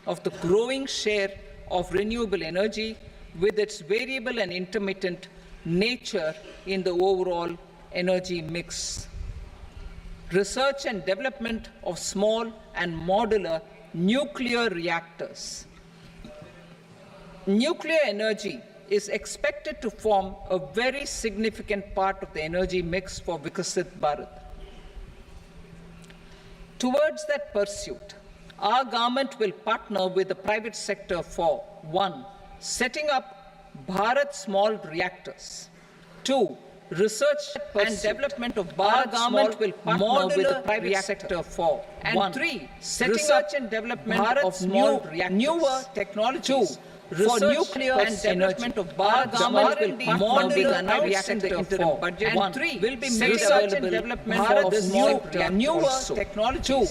of the growing share of renewable energy with its variable and intermittent nature in the overall energy mix. Research and development of small and modular nuclear reactors. Nuclear energy is expected to form a very significant part of the energy mix for Vikasit Bharat. Towards that pursuit, our government will partner with the private sector for 1. Setting up Bharat small reactors. 2. Research and development of Bharat small will partner with the private sector for. And 3. Setting up and development of small newer technologies. 2. For nuclear and development of Bharat government will partner with the private sector for. And 3. Will be made available and development of small newer technologies. 2.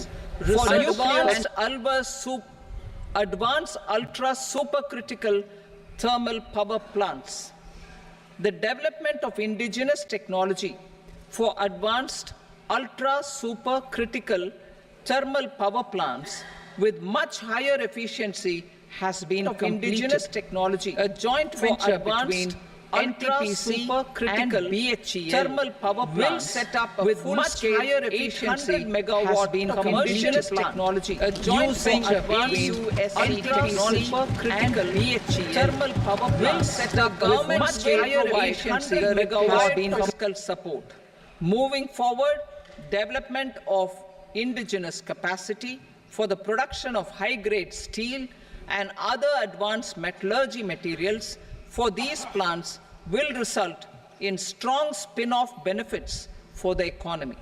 For advanced ultra supercritical thermal power plants. The development of indigenous technology for advanced ultra supercritical thermal power plants with much higher efficiency has been completed. Indigenous technology, a joint venture between NTPC and BHEL thermal power plants will set up with much higher efficiency 800 megawatt of indigenous technology, a joint venture between NTPC and BHEL thermal power plants will set up with much higher efficiency 800 megawatt fiscal support. Moving forward, development of indigenous capacity for the production of high-grade steel and other advanced metallurgy materials for these plants will result in strong spin-off benefits for the economy.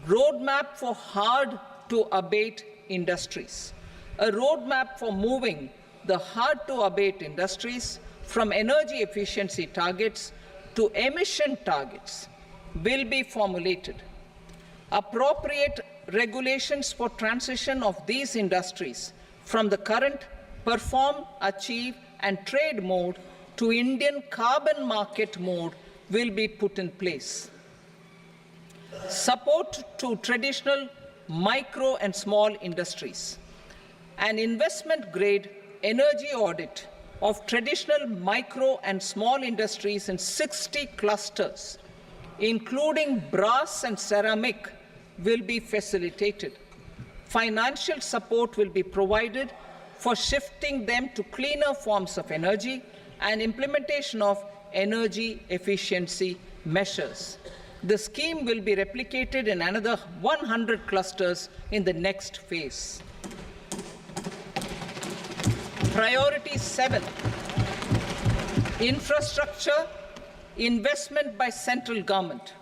Roadmap for hard-to-abate industries. A roadmap for moving the hard-to-abate industries from energy efficiency targets to emission targets will be formulated. Appropriate regulations for transition of these industries from the current perform, achieve, and trade mode to Indian carbon market mode will be put in place. Support to traditional micro and small industries. An investment-grade energy audit of traditional micro and small industries in 60 clusters, including brass and ceramic, will be facilitated. Financial support will be provided for shifting them to cleaner forms of energy and implementation of energy efficiency measures. The scheme will be replicated in another 100 clusters in the next phase. Priority 7, infrastructure investment by central government.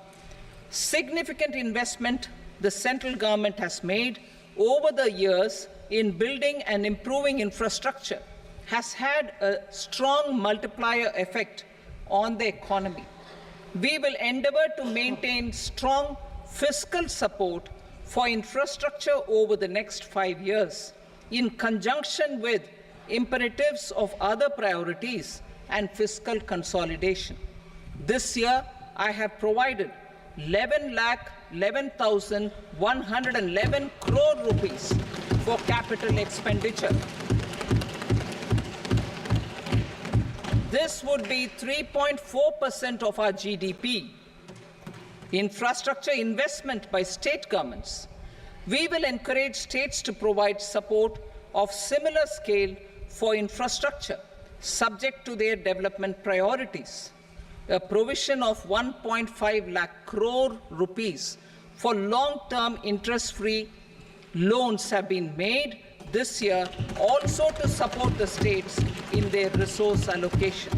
Significant investment the central government has made over the years in building and improving infrastructure has had a strong multiplier effect on the economy. We will endeavor to maintain strong fiscal support for infrastructure over the next 5 years in conjunction with imperatives of other priorities and fiscal consolidation. This year, I have provided 11,11,111 crore rupees for capital expenditure. This would be 3.4% of our GDP. Infrastructure investment by state governments. We will encourage states to provide support of similar scale for infrastructure, subject to their development priorities. A provision of 1.5 lakh crore rupees for long-term interest-free loans have been made this year also to support the states in their resource allocation.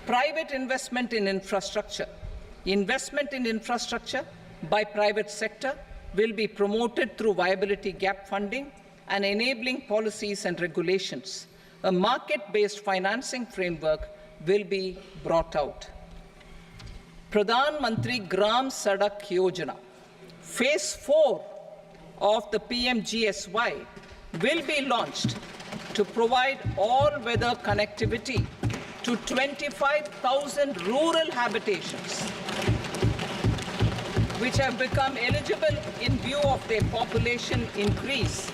Private investment in infrastructure. Investment in infrastructure by private sector will be promoted through viability gap funding and enabling policies and regulations. A market-based financing framework will be brought out. Pradhan Mantri Gram Sadak Yojana, Phase 4 of the PMGSY will be launched to provide all-weather connectivity to 25,000 rural habitations, which have become eligible in view of their population increase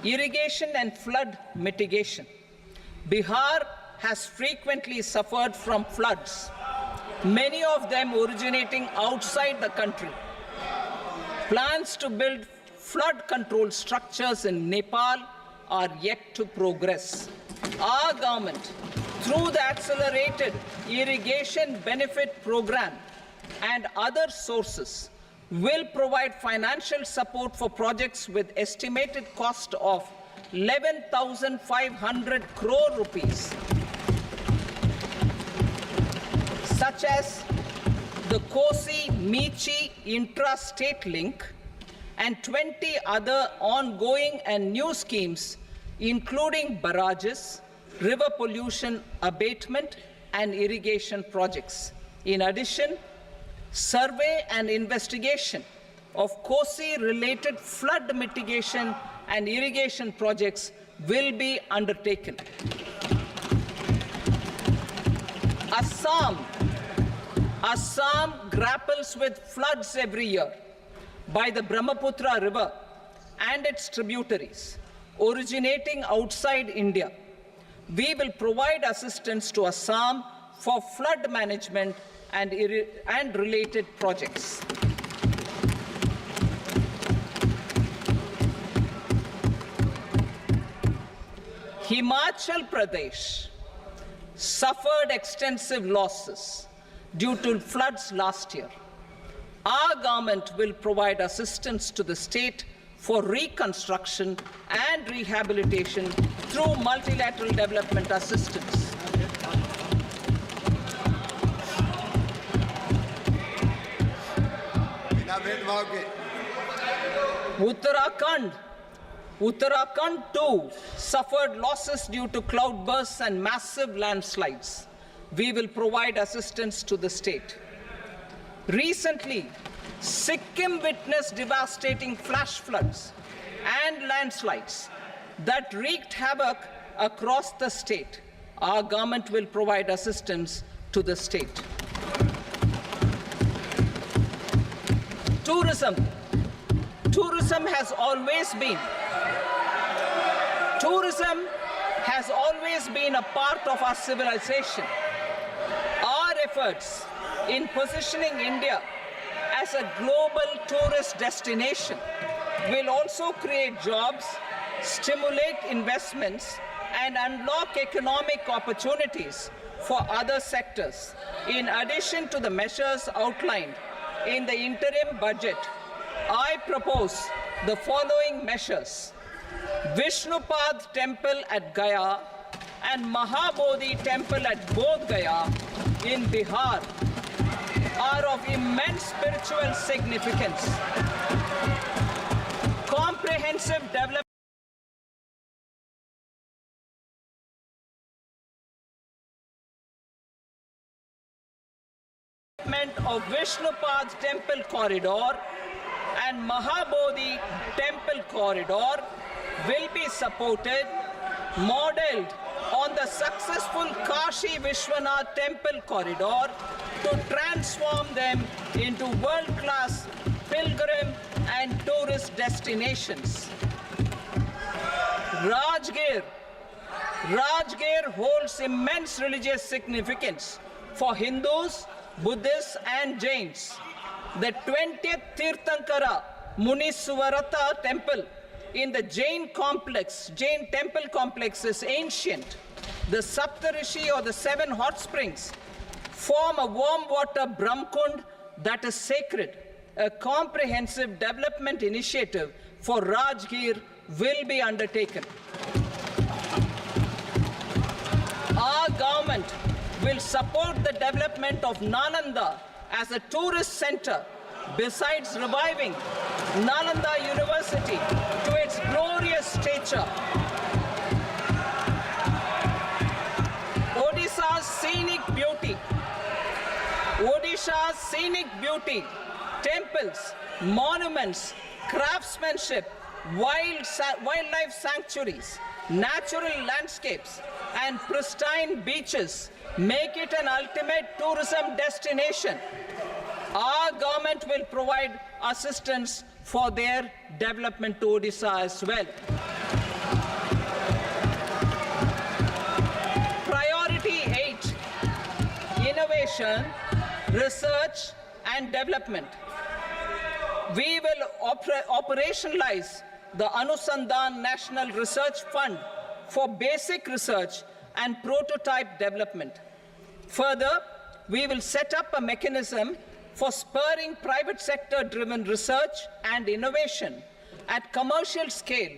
Irrigation and flood mitigation. Bihar has frequently suffered from floods, many of them originating outside the country. Plans to build flood control structures in Nepal are yet to progress. Our government, through the Accelerated Irrigation Benefit Program and other sources, will provide financial support for projects with estimated cost of 11,500 crore rupees, such as the Kosi-Michi intra-state link and 20 other ongoing and new schemes, including barrages, river pollution abatement, and irrigation projects. In addition, survey and investigation of Kosi-related flood mitigation and irrigation projects will be undertaken. Assam grapples with floods every year by the Brahmaputra River and its tributaries originating outside India. We will provide assistance to Assam for flood management and related projects. Himachal Pradesh suffered extensive losses due to floods last year. Our government will provide assistance to the state for reconstruction and rehabilitation through multilateral development assistance. Uttarakhand too suffered losses due to cloudbursts and massive landslides. We will provide assistance to the state. Recently, Sikkim witnessed devastating flash floods and landslides that wreaked havoc across the state. Our government will provide assistance to the state. Tourism has always been a part of our civilization. Our efforts in positioning India as a global tourist destination will also create jobs, stimulate investments, and unlock economic opportunities for other sectors. In addition to the measures outlined in the interim budget, I propose the following measures. Vishnupad Temple at Gaya and Mahabodhi Temple at Bodh Gaya in Bihar are of immense spiritual significance. Comprehensive development of Vishnupad Temple Corridor and Mahabodhi Temple Corridor will be supported, modeled on the successful Kashi Vishwanath Temple Corridor to transform them into world-class pilgrim and tourist destinations. Rajgir holds immense religious significance for Hindus, Buddhists, and Jains. The 20th Tirthankara Muniswarata Temple in the Jain temple complex is ancient. The Saptarishi, or the 7 hot springs, form a warm water Brahmkund that is sacred. A comprehensive development initiative for Rajgir will be undertaken. Our government will support the development of Nalanda as a tourist center, besides reviving Nalanda University to its glorious stature. Odisha's scenic beauty, temples, monuments, craftsmanship, wildlife sanctuaries, natural landscapes, and pristine beaches make it an ultimate tourism destination. Our government will provide assistance for their development to Odisha as well. innovation, research and development. We will operationalize the Anusandhan National Research Fund for basic research and prototype development. Further, we will set up a mechanism for spurring private sector-driven research and innovation at commercial scale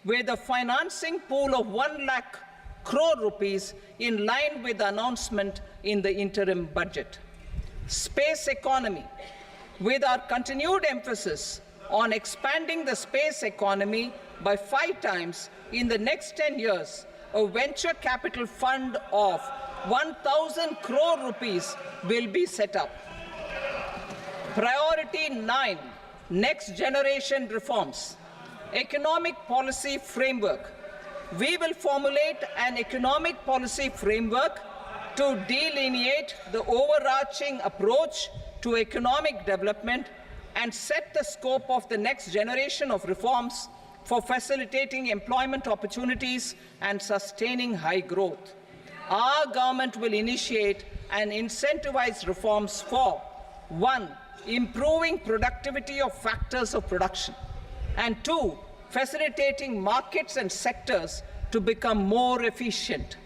with a financing pool of 1 lakh crore rupees in line with the announcement in the interim budget. Space economy. With our continued emphasis on expanding the space economy by 5 times in the next 10 years, a venture capital fund of 1,000 crore rupees will be set up. Priority 9, next generation reforms. Economic policy framework. We will formulate an economic policy framework to delineate the overarching approach to economic development and set the scope of the next generation of reforms for facilitating employment opportunities and sustaining high growth. Our government will initiate and incentivize reforms for 1. Improving productivity of factors of production, and 2. Facilitating markets and sectors to become more efficient.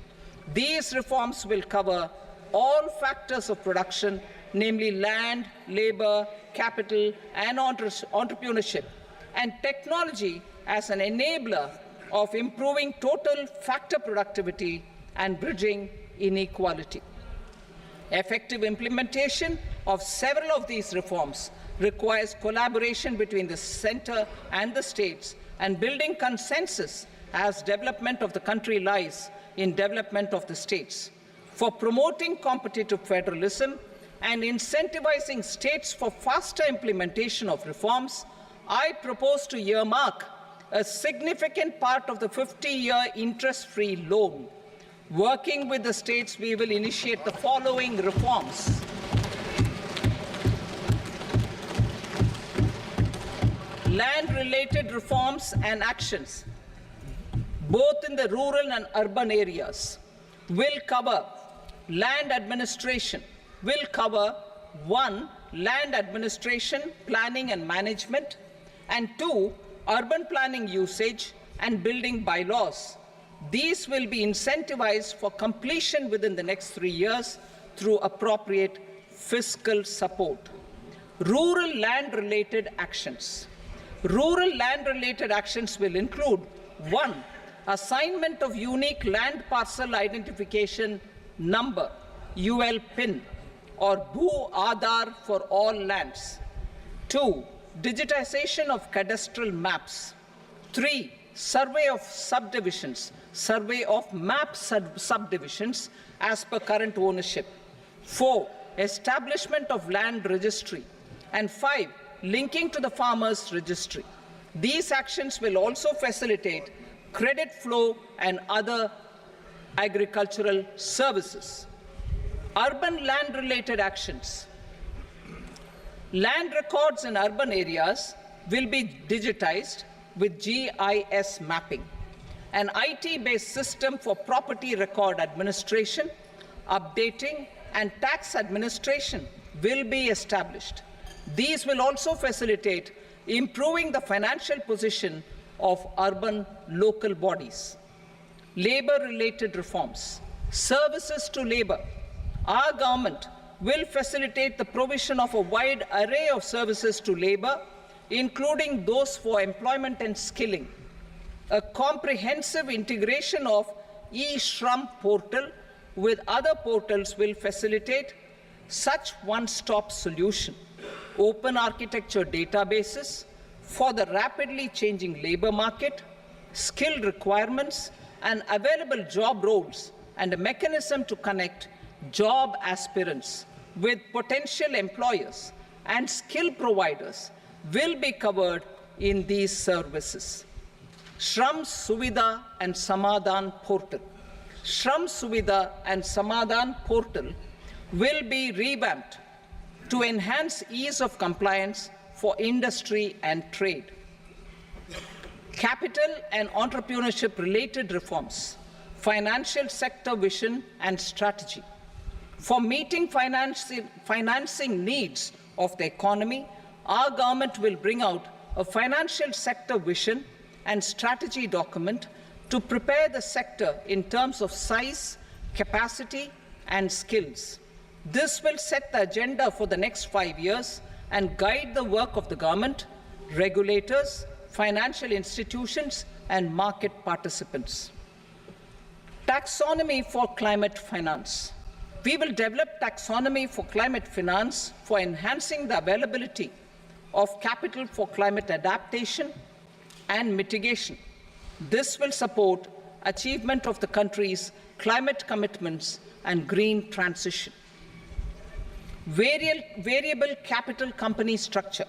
These reforms will cover all factors of production, namely land, labor, capital, and entrepreneurship, and technology as an enabler of improving total factor productivity and bridging inequality. Effective implementation of several of these reforms requires collaboration between the center and the states and building consensus as development of the country lies in development of the states. For promoting competitive federalism and incentivizing states for faster implementation of reforms, I propose to earmark a significant part of the 50-year interest-free loan. Working with the states, we will initiate the following reforms. Land-related reforms and actions, both in the rural and urban areas, will cover land administration, will cover 1. Land administration, planning and management, and 2. Urban planning usage and building bylaws. These will be incentivized for completion within the next 3 years through appropriate fiscal support. Rural land-related actions. Rural land-related actions will include 1. Assignment of unique land parcel identification number, UL PIN, or Bhu Aadhaar for all lands. 2. Digitization of cadastral maps. 3. Survey of subdivisions, survey of map subdivisions as per current ownership. 4. Establishment of land registry. And 5. Linking to the farmers registry. These actions will also facilitate credit flow and other agricultural services. Urban land-related actions. Land records in urban areas will be digitized with GIS mapping. An IT-based system for property record administration, updating, and tax administration will be established. These will also facilitate improving the financial position of urban local bodies. Labor-related reforms. Services to labor. Our government will facilitate the provision of a wide array of services to labor, including those for employment and skilling. A comprehensive integration of e-Shram portal with other portals will facilitate such one-stop solution. Open architecture databases for the rapidly changing labor market, skill requirements, and available job roles, and a mechanism to connect job aspirants with potential employers and skill providers will be covered in these services. Shram Suvidha and Samadhan portal. Shram Suvidha and Samadhan portal will be revamped to enhance ease of compliance for industry and trade. Capital and entrepreneurship related reforms, financial sector vision and strategy. For meeting financing needs of the economy, our government will bring out a financial sector vision and strategy document to prepare the sector in terms of size, capacity, and skills. This will set the agenda for the next 5 years and guide the work of the government, regulators, financial institutions, and market participants. Taxonomy for climate finance. We will develop taxonomy for climate finance for enhancing the availability of capital for climate adaptation and mitigation. This will support achievement of the country's climate commitments and green transition. Variable capital company structure.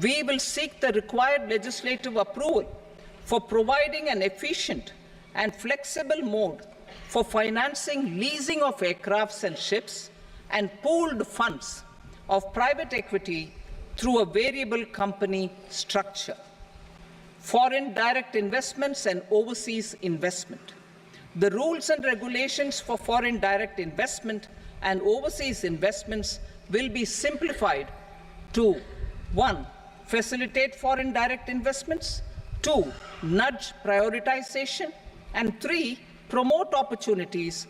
We will seek the required legislative approval for providing an efficient and flexible mode for financing leasing of aircrafts and ships and pooled funds of private equity through a variable company structure. Foreign direct investments and overseas investment. The rules and regulations for foreign direct investment and overseas investments will be simplified to 1. Facilitate foreign direct investments, 2. Nudge prioritization, and 3. Promote opportunities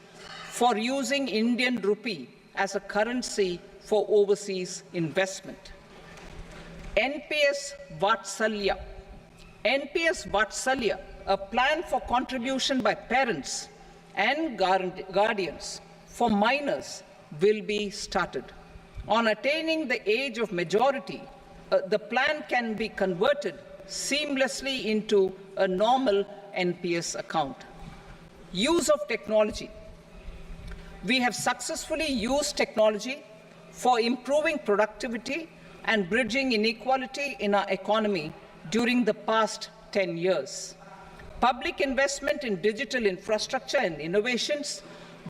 for using Indian rupee as a currency for overseas investment. NPS Vatsalya. NPS Vatsalya, a plan for contribution by parents and guardians for minors, will be started. On attaining the age of majority, the plan can be converted seamlessly into a normal NPS account. Use of technology. We have successfully used technology for improving productivity and bridging inequality in our economy during the past 10 years. Public investment in digital infrastructure and innovations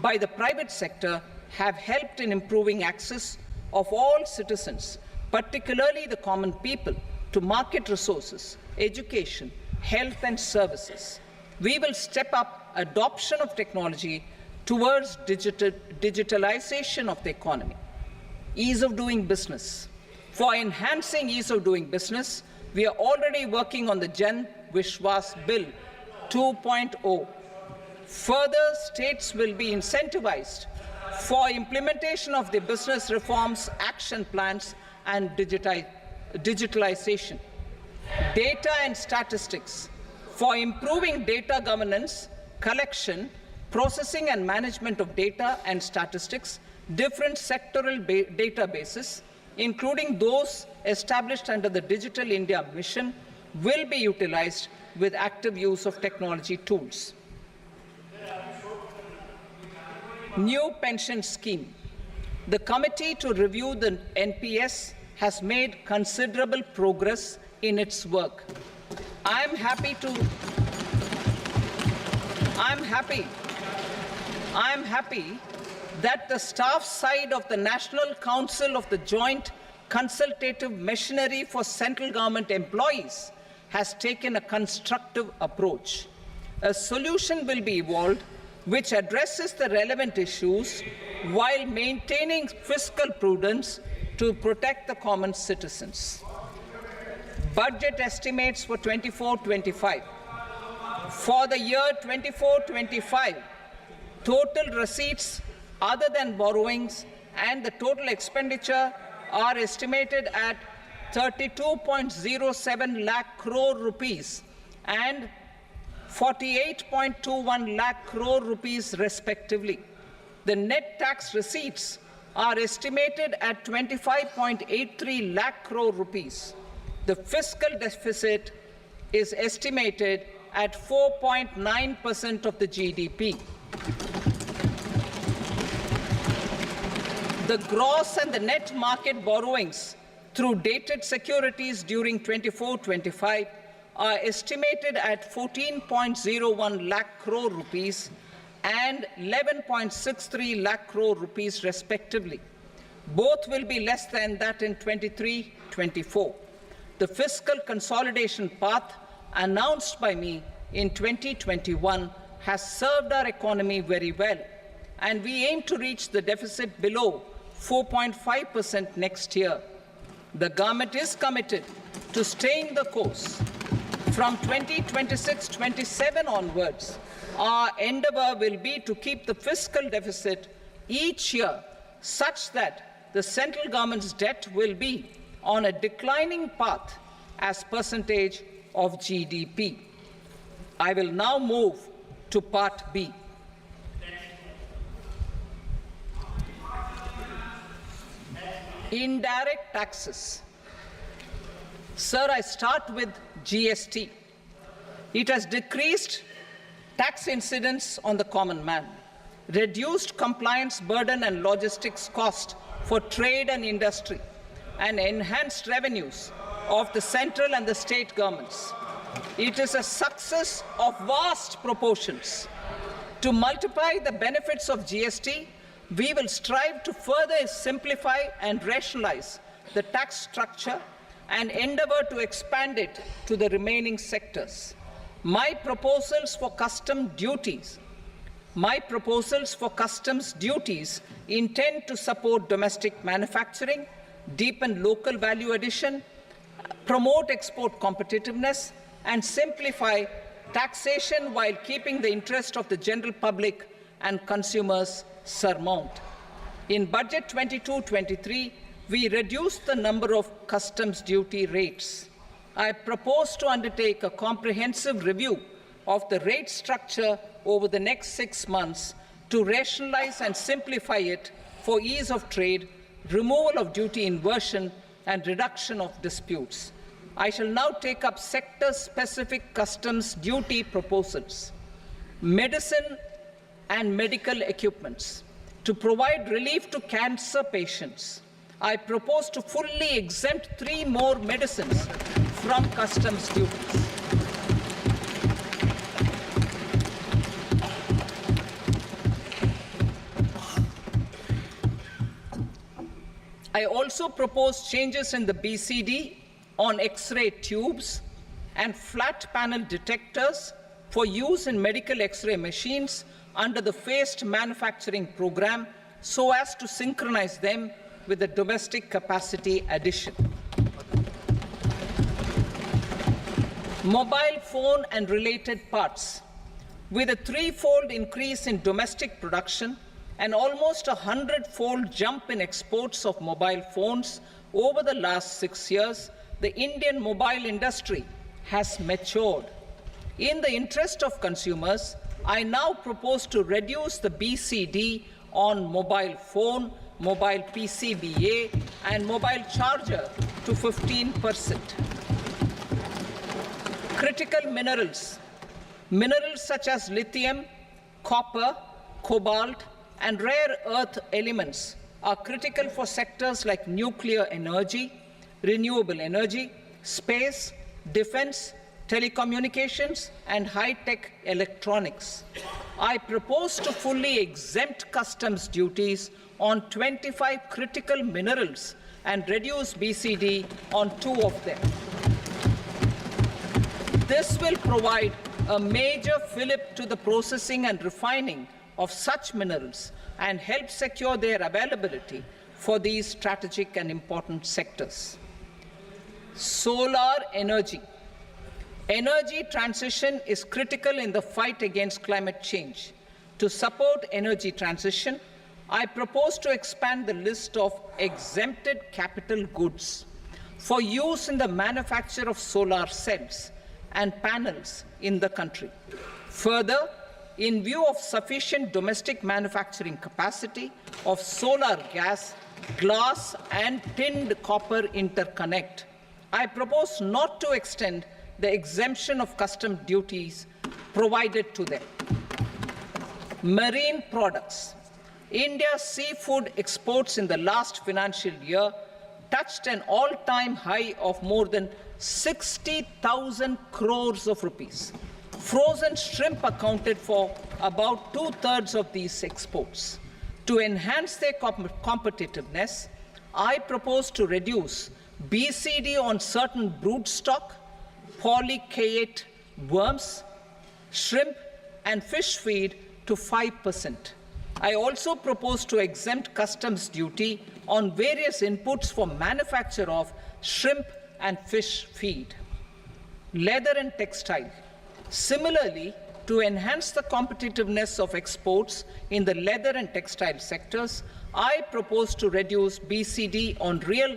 by the private sector have helped in improving access of all citizens, particularly the common people, to market resources, education, health and services. We will step up adoption of technology towards digitalization of the economy. Ease of doing business. For enhancing ease of doing business, we are already working on the Jan Vishwas Bill 2.0. Further, states will be incentivized for implementation of the business reforms, action plans, and digitalization. Data and statistics. For improving data governance, collection, processing and management of data and statistics, different sectoral databases, including those established under the Digital India Mission, will be utilized with active use of technology tools. New pension scheme. The committee to review the NPS has made considerable progress in its work. I'm happy that the staff side of the National Council of the Joint Consultative Machinery for Central Government Employees has taken a constructive approach. A solution will be evolved which addresses the relevant issues while maintaining fiscal prudence to protect the common citizens. Budget estimates for 24-25. For the year 24-25, total receipts other than borrowings and the total expenditure are estimated at 32.07 lakh crore rupees and 48.21 lakh crore rupees respectively. The net tax receipts are estimated at 25.83 lakh crore rupees. The fiscal deficit is estimated at 4.9% of the GDP. The gross and the net market borrowings through dated securities during 24-25 are estimated at 14.01 lakh crore rupees and 11.63 lakh crore rupees respectively. Both will be less than that in 23-24. The fiscal consolidation path announced by me in 2021 has served our economy very well and we aim to reach the deficit below 4.5% next year. The government is committed to staying the course. From 2026-27 onwards, our endeavour will be to keep the fiscal deficit each year such that the central government's debt will be on a declining path as percentage of GDP. I will now move to Part B. Indirect taxes. Sir, I start with GST. It has decreased tax incidence on the common man, reduced compliance burden and logistics cost for trade and industry, and enhanced revenues of the central and the state governments. It is a success of vast proportions. To multiply the benefits of GST, we will strive to further simplify and rationalize the tax structure and endeavour to expand it to the remaining sectors. My proposals for customs duties intend to support domestic manufacturing, deepen local value addition, promote export competitiveness, and simplify taxation while keeping the interest of the general public and consumers surmount. In Budget 22-23, we reduced the number of customs duty rates. I propose to undertake a comprehensive review of the rate structure over the next 6 months to rationalize and simplify it for ease of trade, removal of duty inversion, and reduction of disputes. I shall now take up sector-specific customs duty proposals. Medicine and medical equipments. To provide relief to cancer patients, I propose to fully exempt 3 more medicines from customs duties. I also propose changes in the BCD on X-ray tubes and flat panel detectors for use in medical X-ray machines under the phased manufacturing program so as to synchronize them with the domestic capacity addition. Mobile phone and related parts. With a 3-fold increase in domestic production and almost a 100-fold jump in exports of mobile phones over the last 6 years, the Indian mobile industry has matured. In the interest of consumers, I now propose to reduce the BCD on mobile phone, mobile PCBA, and mobile charger to 15%. Critical minerals. Minerals such as lithium, copper, cobalt, and rare earth elements are critical for sectors like nuclear energy, renewable energy, space, defense, telecommunications, and high-tech electronics. I propose to fully exempt customs duties on 25 critical minerals and reduce BCD on 2 of them. This will provide a major fillip to the processing and refining of such minerals and help secure their availability for these strategic and important sectors. Solar energy. Energy transition is critical in the fight against climate change. To support energy transition, I propose to expand the list of exempted capital goods for use in the manufacture of solar cells and panels in the country. Further, in view of sufficient domestic manufacturing capacity of solar gas, glass, and tinned copper interconnect, I propose not to extend the exemption of custom duties provided to them. Marine products. India's seafood exports in the last financial year touched an all-time high of more than 60,000 crores of rupees. Frozen shrimp accounted for about 2/3 of these exports. To enhance their competitiveness, I propose to reduce BCD on certain broodstock, polychaete worms, shrimp, and fish feed to 5%. I also propose to exempt customs duty on various inputs for manufacture of shrimp and fish feed. Leather and textile. Similarly, to enhance the competitiveness of exports in the leather and textile sectors, I propose to reduce BCD on real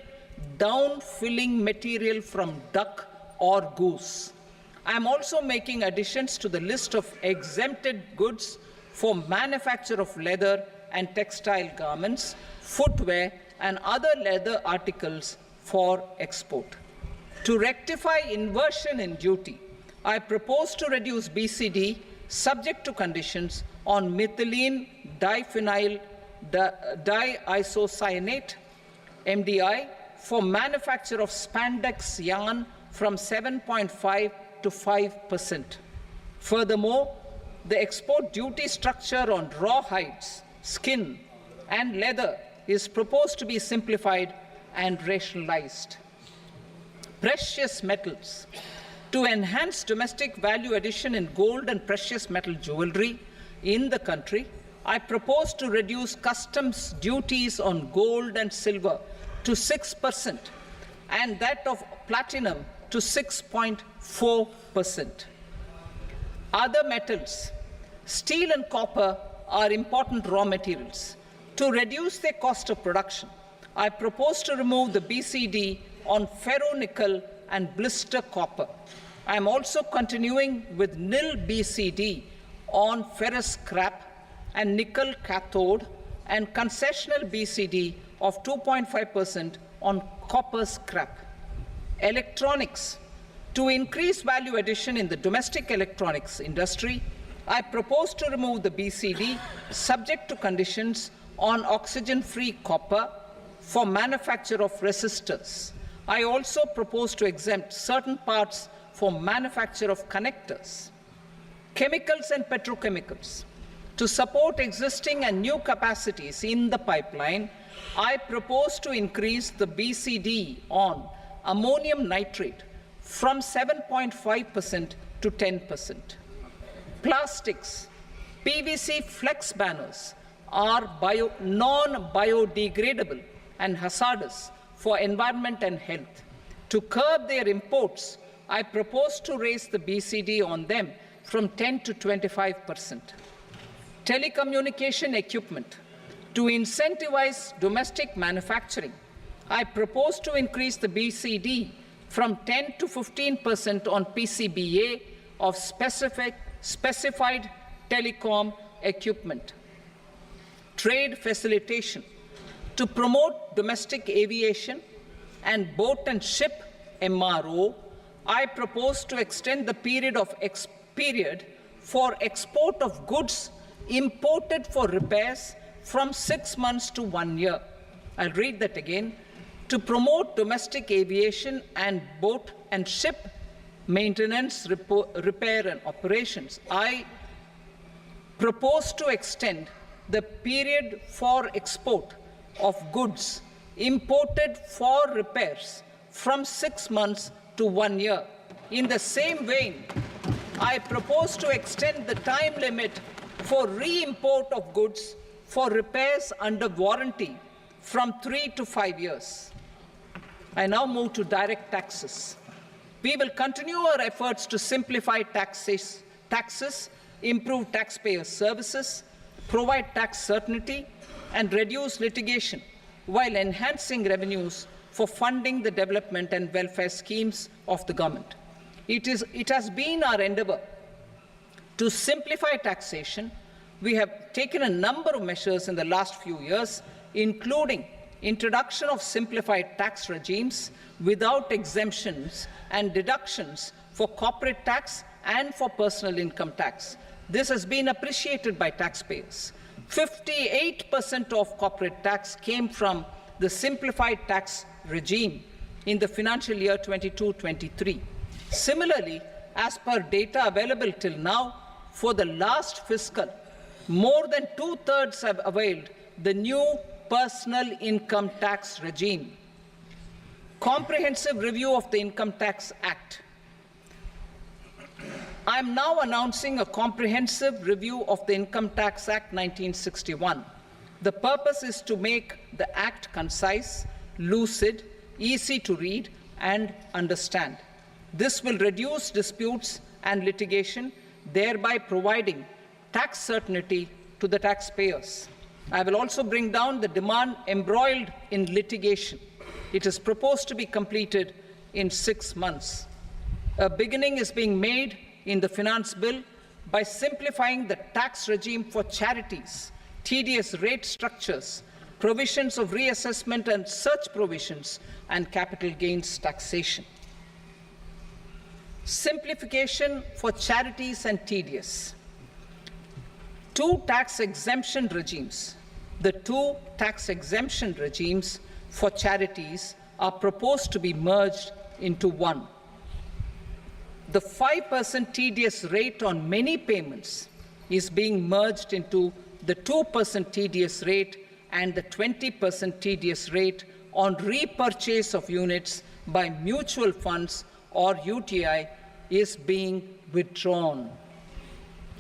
down-filling material from duck or goose. I am also making additions to the list of exempted goods for manufacture of leather and textile garments, footwear, and other leather articles for export. To rectify inversion in duty, I propose to reduce BCD subject to conditions on methylene diphenyl diisocyanate MDI for manufacture of spandex yarn from 7.5 to 5%. Furthermore, the export duty structure on raw hides, skin, and leather is proposed to be simplified and rationalized. Precious metals. To enhance domestic value addition in gold and precious metal jewelry in the country, I propose to reduce customs duties on gold and silver to 6% and that of platinum to 6.4%. Other metals. Steel and copper are important raw materials. To reduce their cost of production, I propose to remove the BCD on ferronickel and blister copper. I am also continuing with nil BCD on ferrous scrap and nickel cathode and concessional BCD of 2.5% on copper scrap. Electronics. To increase value addition in the domestic electronics industry, I propose to remove the BCD subject to conditions on oxygen-free copper for manufacture of resistors. I also propose to exempt certain parts for manufacture of connectors. Chemicals and petrochemicals. To support existing and new capacities in the pipeline, I propose to increase the BCD on ammonium nitrate from 7.5% to 10%. Plastics. PVC flex banners are non-biodegradable and hazardous for environment and health. To curb their imports, I propose to raise the BCD on them from 10 to 25%. Telecommunication equipment. To incentivize domestic manufacturing, I propose to increase the BCD from 10 to 15% on PCBA of specified telecom equipment. Trade facilitation. To promote domestic aviation and boat and ship MRO, I propose to extend the period for export of goods imported for repairs from 6 months to 1 year. I'll read that again. To promote domestic aviation and boat and ship maintenance, repair and operations, I propose to extend the period for export of goods imported for repairs from 6 months to 1 year. In the same vein, I propose to extend the time limit for re-import of goods for repairs under warranty from 3 to 5 years. I now move to direct taxes. We will continue our efforts to simplify taxes, improve taxpayer services, provide tax certainty, and reduce litigation while enhancing revenues for funding the development and welfare schemes of the government. It has been our endeavor to simplify taxation. We have taken a number of measures in the last few years, including introduction of simplified tax regimes without exemptions and deductions for corporate tax and for personal income tax. This has been appreciated by taxpayers. 58% of corporate tax came from the simplified tax regime in the financial year 22-23. Similarly, as per data available till now, for the last fiscal, more than 2/3 have availed the new personal income tax regime. Comprehensive review of the Income Tax Act. I am now announcing a comprehensive review of the Income Tax Act 1961. The purpose is to make the Act concise, lucid, easy to read and understand. This will reduce disputes and litigation, thereby providing tax certainty to the taxpayers. I will also bring down the demand embroiled in litigation. It is proposed to be completed in 6 months. A beginning is being made in the Finance Bill by simplifying the tax regime for charities, tedious rate structures, provisions of reassessment and such provisions, and capital gains taxation. Simplification for charities and tedious. Two tax exemption regimes. The two tax exemption regimes for charities are proposed to be merged into one. The 5% TDS rate on many payments is being merged into the 2% TDS rate, and the 20% TDS rate on repurchase of units by mutual funds or UTI is being withdrawn.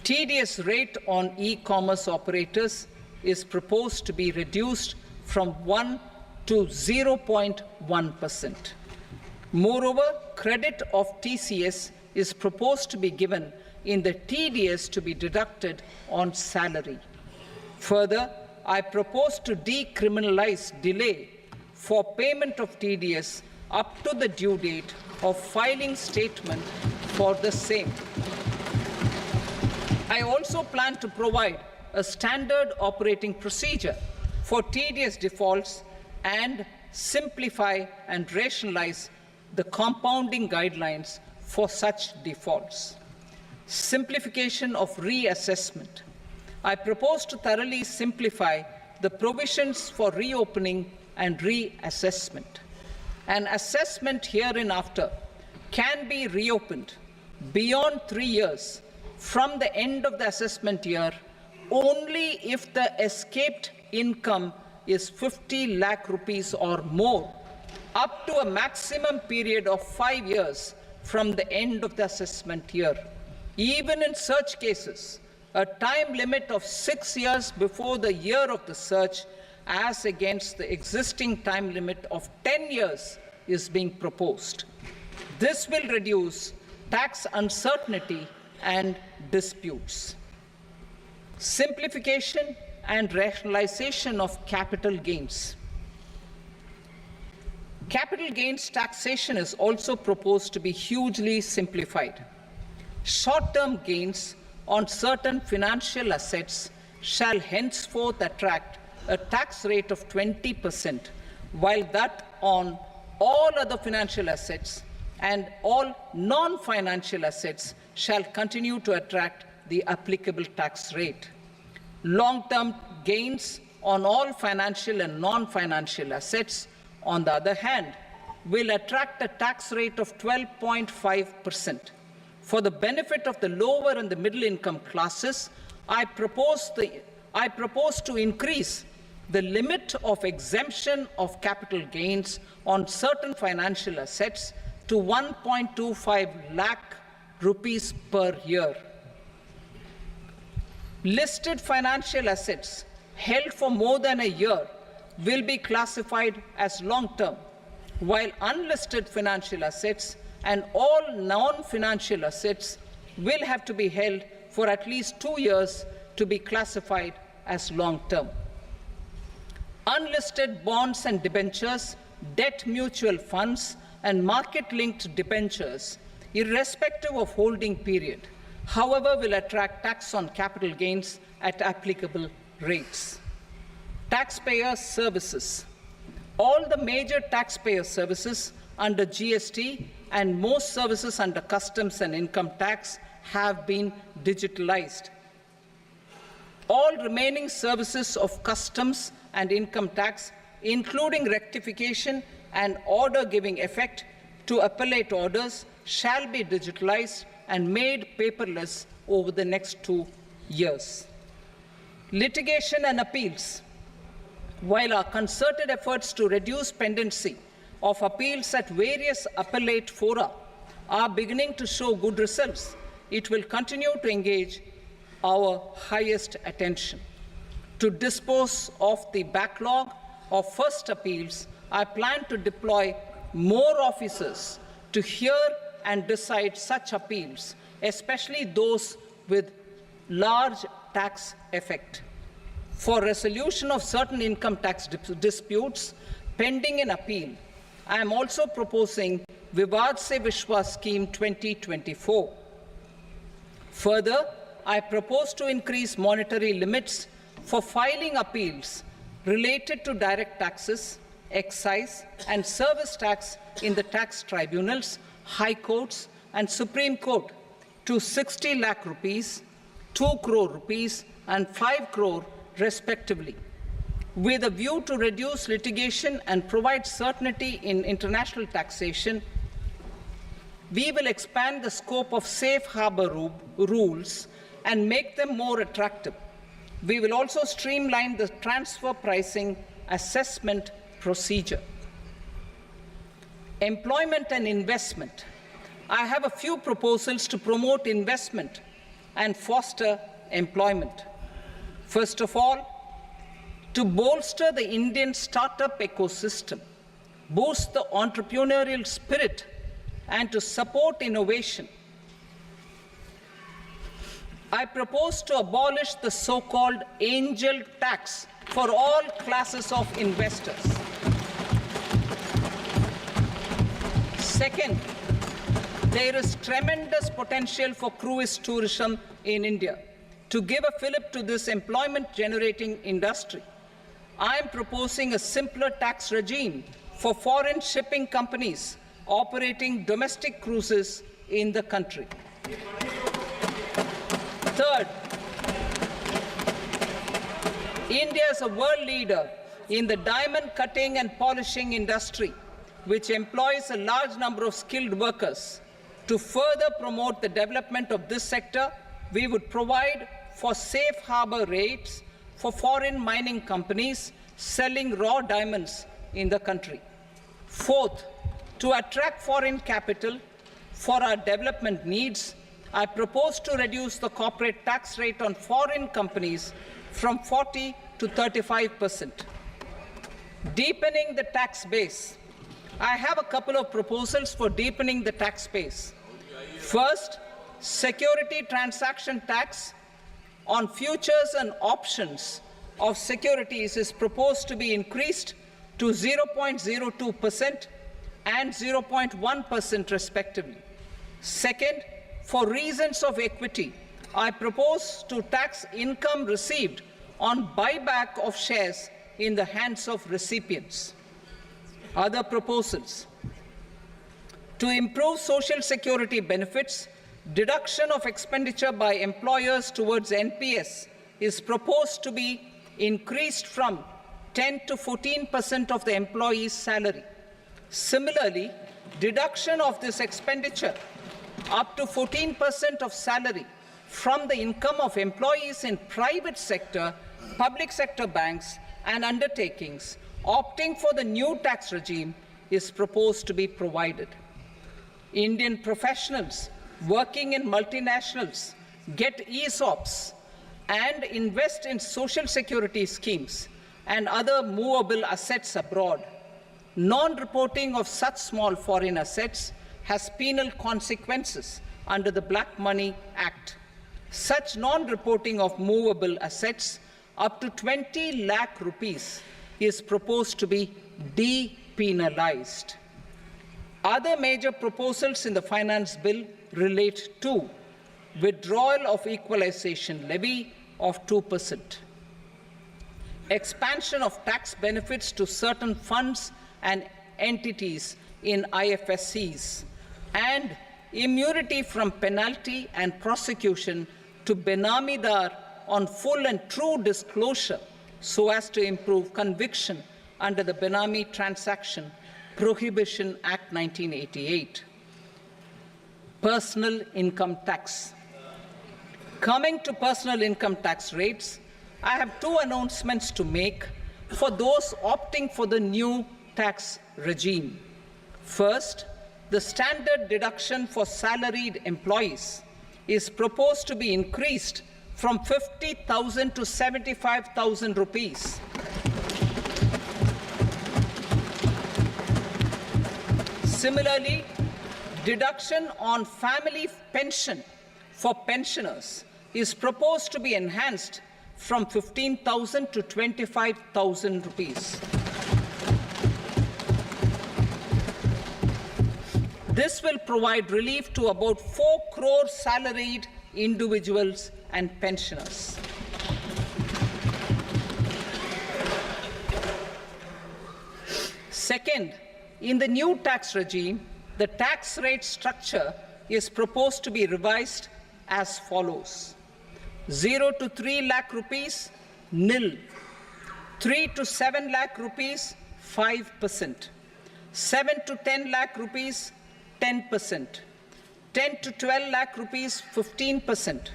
TDS rate on e-commerce operators is proposed to be reduced from 1 to 0.1%. Moreover, credit of TCS is proposed to be given in the TDS to be deducted on salary. Further, I propose to decriminalize delay for payment of TDS up to the due date of filing statement for the same. I also plan to provide a standard operating procedure for TDS defaults and simplify and rationalize the compounding guidelines for such defaults. Simplification of reassessment. I propose to thoroughly simplify the provisions for reopening and reassessment. An assessment hereinafter can be reopened beyond 3 years from the end of the assessment year only if the escaped income is 50 lakh rupees or more, up to a maximum period of 5 years from the end of the assessment year. Even in such cases, a time limit of 6 years before the year of the search, as against the existing time limit of 10 years, is being proposed. This will reduce tax uncertainty and disputes. Simplification and rationalization of capital gains. Capital gains taxation is also proposed to be hugely simplified. Short-term gains on certain financial assets shall henceforth attract a tax rate of 20%, while that on all other financial assets and all non-financial assets shall continue to attract the applicable tax rate. Long-term gains on all financial and non-financial assets, on the other hand, will attract a tax rate of 12.5%. For the benefit of the lower and the middle income classes, I propose to increase the limit of exemption of capital gains on certain financial assets to 1.25 lakh rupees per year. Listed financial assets held for more than a year will be classified as long-term, while unlisted financial assets and all non-financial assets will have to be held for at least 2 years to be classified as long-term. Unlisted bonds and debentures, debt mutual funds, and market-linked debentures, irrespective of holding period, however, will attract tax on capital gains at applicable rates. Taxpayer services. All the major taxpayer services under GST and most services under customs and income tax have been digitalized. All remaining services of customs and income tax, including rectification and order giving effect to appellate orders, shall be digitalized and made paperless over the next 2 years. Litigation and appeals. While our concerted efforts to reduce pendency of appeals at various appellate fora are beginning to show good results, it will continue to engage our highest attention. To dispose of the backlog of first appeals, I plan to deploy more officers to hear and decide such appeals, especially those with large tax effect. For resolution of certain income tax disputes pending an appeal, I am also proposing Vivad Se Vishwas Scheme 2024. Further, I propose to increase monetary limits for filing appeals related to direct taxes, excise and service tax in the tax tribunals, high courts and Supreme Court to 60 lakh rupees, 2 crore rupees and 5 crore respectively, with a view to reduce litigation and provide certainty in international taxation. We will expand the scope of safe harbor rules and make them more attractive. We will also streamline the transfer pricing assessment procedure. Employment and investment. I have a few proposals to promote investment and foster employment. First of all, to bolster the Indian startup ecosystem, boost the entrepreneurial spirit, and to support innovation, I propose to abolish the so-called angel tax for all classes of investors. Second, there is tremendous potential for cruise tourism in India. To give a fillip to this employment-generating industry, I am proposing a simpler tax regime for foreign shipping companies operating domestic cruises in the country. Third, India is a world leader in the diamond cutting and polishing industry, which employs a large number of skilled workers. To further promote the development of this sector, we would provide for safe harbor rates for foreign mining companies selling raw diamonds in the country. Fourth, to attract foreign capital for our development needs, I propose to reduce the corporate tax rate on foreign companies from 40 to 35%. Deepening the tax base. I have a couple of proposals for deepening the tax base. First, security transaction tax on futures and options of securities is proposed to be increased to 0.02% and 0.1% respectively. Second, for reasons of equity, I propose to tax income received on buyback of shares in the hands of recipients. Other proposals. To improve social security benefits, deduction of expenditure by employers towards NPS is proposed to be increased from 10 to 14% of the employee's salary. Similarly, deduction of this expenditure up to 14% of salary from the income of employees in private sector, public sector banks and undertakings opting for the new tax regime is proposed to be provided. Indian professionals working in multinationals get ESOPs and invest in social security schemes and other movable assets abroad. Non-reporting of such small foreign assets has penal consequences under the Black Money Act. Such non-reporting of movable assets up to 20 lakh rupees is proposed to be depenalized. Other major proposals in the finance bill relate to withdrawal of equalization levy of 2%, expansion of tax benefits to certain funds and entities in IFSCs, and immunity from penalty and prosecution to Benamidar on full and true disclosure so as to improve conviction under the Benami Transaction Prohibition Act 1988. Personal income tax. Coming to personal income tax rates, I have two announcements to make for those opting for the new tax regime. First, the standard deduction for salaried employees is proposed to be increased from 50,000 to 75,000 rupees. Similarly, deduction on family pension for pensioners is proposed to be enhanced from 15,000 to 25,000 rupees. This will provide relief to about 4 crore salaried individuals and pensioners. Second, in the new tax regime, the tax rate structure is proposed to be revised as follows: 0 to 3 lakh rupees, nil; 3 to 7 lakh rupees, 5%; 7 to 10 lakh rupees, 10%; 10 to 12 lakh rupees, 15%;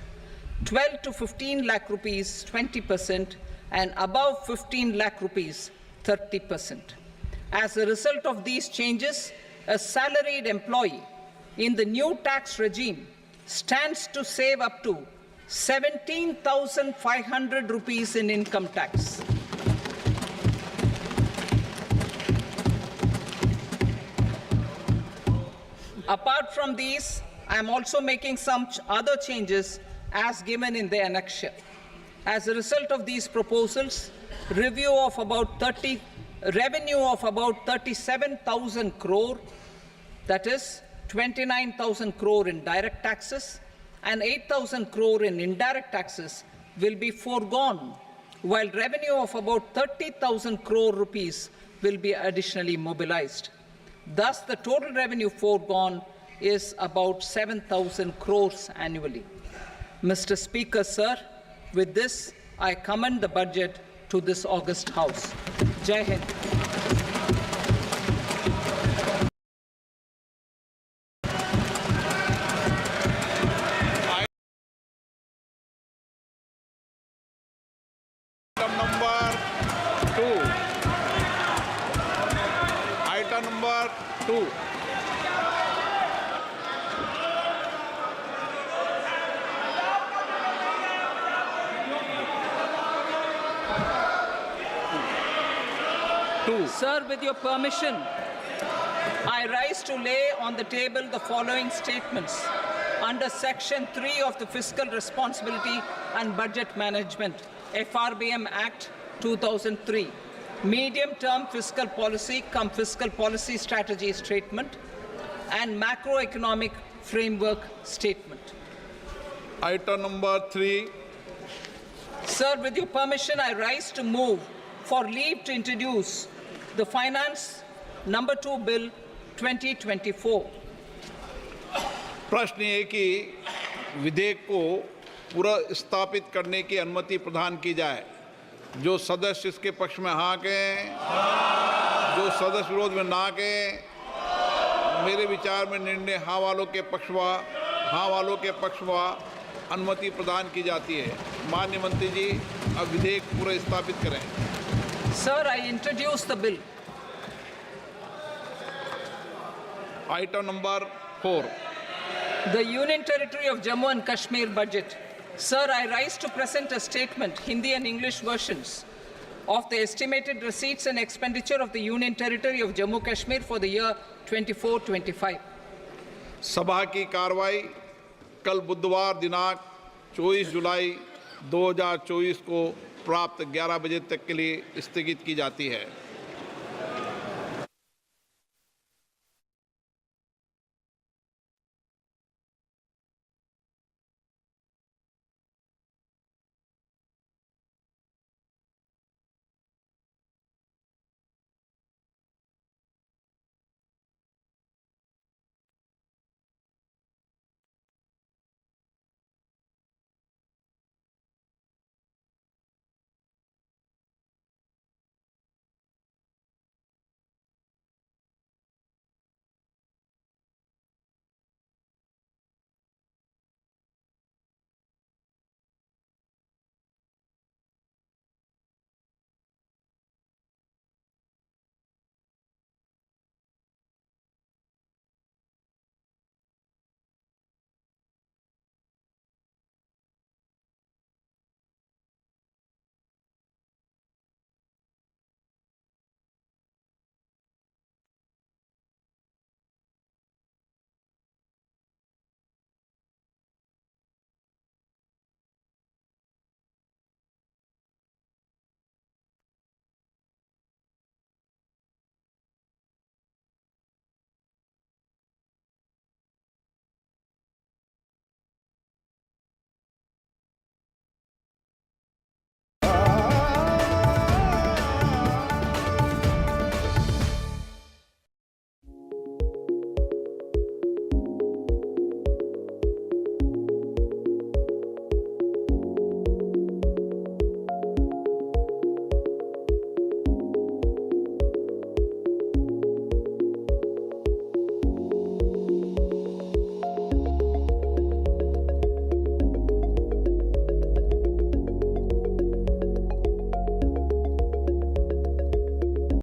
12 to 15 lakh rupees, 20%; and above 15 lakh rupees, 30%. As a result of these changes, a salaried employee in the new tax regime stands to save up to 17,500 rupees in income tax. Apart from these, I am also making some other changes as given in the annexure. As a result of these proposals, revenue of about 37,000 crore, that is 29,000 crore in direct taxes and 8,000 crore in indirect taxes, will be foregone, while revenue of about 30,000 crore rupees will be additionally mobilized. Thus, the total revenue foregone is about 7,000 crores annually. Mr. Speaker, sir, with this, I commend the budget to this august House. Jai Hind. Item number 2. Sir, with your permission, I rise to lay on the table the following statements under Section 3 of the Fiscal Responsibility and Budget Management, FRBM Act 2003, medium-term fiscal policy cum fiscal policy strategy statement and macroeconomic framework statement. Item number 3. Sir, with your permission, I rise to move for leave to introduce the Finance Number 2 Bill 2024. प्रश्न ये कि विधेयक को पुनर्स्थापित करने की अनुमति प्रदान की जाए। जो सदस्य इसके पक्ष में हाँ कहें, जो सदस्य विरोध में ना कहें। मेरे विचार में निर्णय हाँ वालों के पक्ष में अनुमति प्रदान की जाती है। माननीय मंत्री जी, अब विधेयक पुनर्स्थापित करें। Sir, I introduce the bill. Item number 4. The Union Territory of Jammu and Kashmir budget. Sir, I rise to present a statement, Hindi and English versions, of the estimated receipts and expenditure of the Union Territory of Jammu and Kashmir for the year 24-25. सभा की कार्रवाई कल बुधवार दिनांक 24 जुलाई 2024 को प्राप्त 11 बजे तक के लिए स्थगित की जाती है।